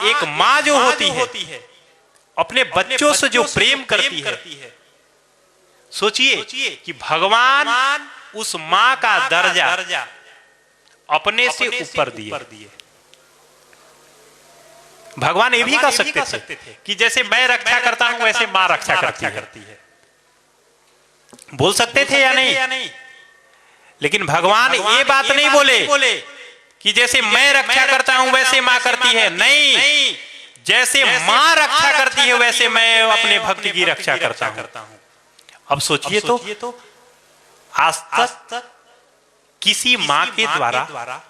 एक माँ जो होती है अपने बच्चों से जो प्रेम करती है, सोचिए कि भगवान उस माँ का दर्जा अपने से ऊपर दिए। भगवान ये भी कह सकते थे कि जैसे मैं रक्षा करता हूं वैसे माँ रक्षा करती है। बोल सकते थे या नहीं? लेकिन भगवान ये बात नहीं बोले कि जैसे मैं रक्षा करता हूं वैसे माँ करती है। नहीं, जैसे माँ रक्षा करती है वैसे मैं अपने भक्त की रक्षा करता हूं। अब सोचिए तो आज तक किसी माँ के द्वारा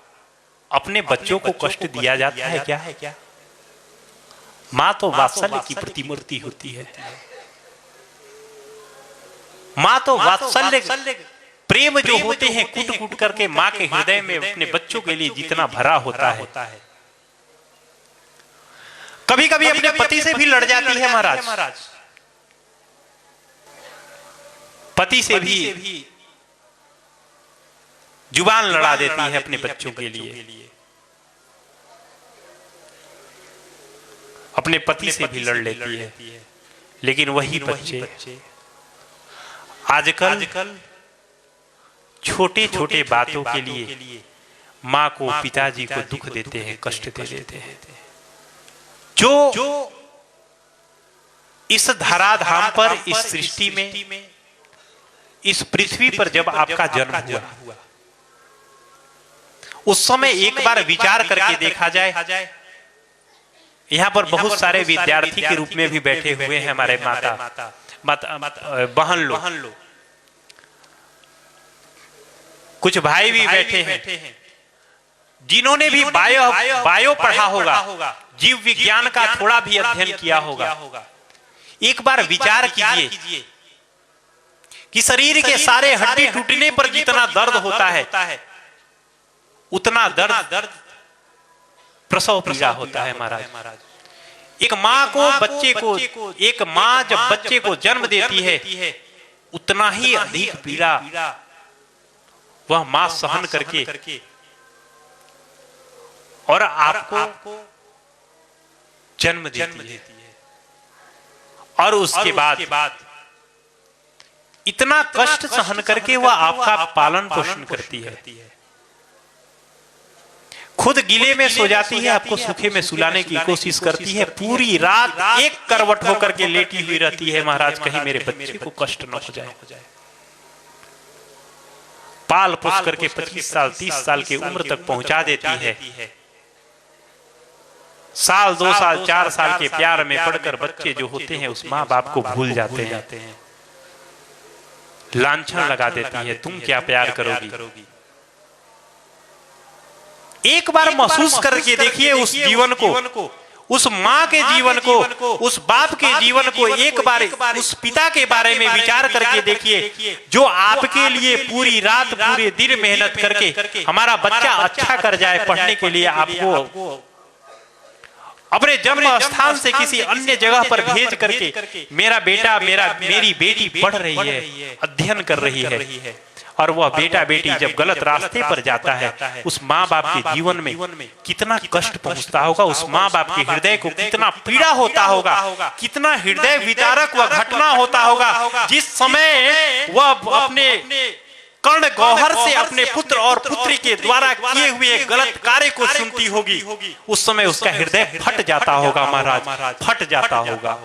अपने बच्चों को कष्ट दिया जाता है क्या? माँ तो वात्सल्य की प्रतिमूर्ति होती है। माँ तो वात्सल्य प्रेम जो होते हैं कूट कूट करके माँ के हृदय में अपने बच्चों के लिए जितना भरा होता है, कभी कभी अपने पति से भी लड़ जाती है महाराज। पति से भी जुबान लड़ा देती है अपने बच्चों के लिए, अपने पति से भी लड़ लेती है। लेकिन वही बच्चे आजकल छोटे छोटे बातों के लिए माँ को, पिताजी को दुख देते हैं, कष्ट दे देते हैं। जो इस धराधाम पर, इस सृष्टि में, इस पृथ्वी पर जब आपका जन्म हुआ, उस समय एक बार विचार करके देखा जाए। यहाँ पर बहुत सारे विद्यार्थी के रूप में भी बैठे हुए हैं हमारे बहन लोग, कुछ भाई भी बैठे हैं जिन्होंने भी बायो पढ़ा होगा, जीव विज्ञान का थोड़ा भी अध्ययन किया होगा। एक बार विचार कीजिए कि शरीर के सारे हड्डी टूटने पर जितना दर्द होता है उतना दर्द प्रसव पीड़ा होता है महाराज। एक माँ को एक माँ जब बच्चे को जन्म देती है उतना ही अधिक पीड़ा वह माँ सहन करके और आपको जन्म देती है। और उसके बाद इतना कष्ट सहन करके वह आपका पालन पोषण करती है। खुद गीले में सो जाती है, आपको सूखे में सुलाने की कोशिश करती है। पूरी रात एक करवट होकर के लेटी हुई रहती है महाराज, कहीं मेरे बच्चे को कष्ट न हो जाए। पाल पोस करके 25 साल 30 साल की उम्र तक पहुंचा देती है। साल 2 साल 4 साल के प्यार में पड़कर बच्चे जो होते हैं उस माँ बाप को भूल जाते हैं, लांछन लगा देती है, तुम क्या प्यार करोगी। एक बार महसूस करके देखिए उस जीवन को, उस माँ के जीवन को, उस बाप के जीवन को। एक बार उस पिता के बारे में विचार करके देखिए जो आपके लिए पूरी रात पूरे दिन मेहनत करके हमारा बच्चा अच्छा कर जाए पढ़ने के लिए आपको अपने जन्म स्थान से किसी अन्य जगह पर भेज करके मेरा बेटा मेरी बेटी पढ़ रही है, अध्ययन कर रही है, और वह बेटा बेटी जब गलत रास्ते पर जाता है उस माँ बाप के जीवन में कितना कष्ट पहुंचता होगा, उस माँ बाप के हृदय को कितना पीड़ा होता होगा, कितना हृदय विदारक वह घटना होता होगा। जिस समय वह अपने कर्ण गौहर से अपने पुत्र और पुत्री के द्वारा किए हुए गलत कार्य को सुनती होगी, उस समय उसका हृदय फट जाता होगा महाराज, फट जाता होगा।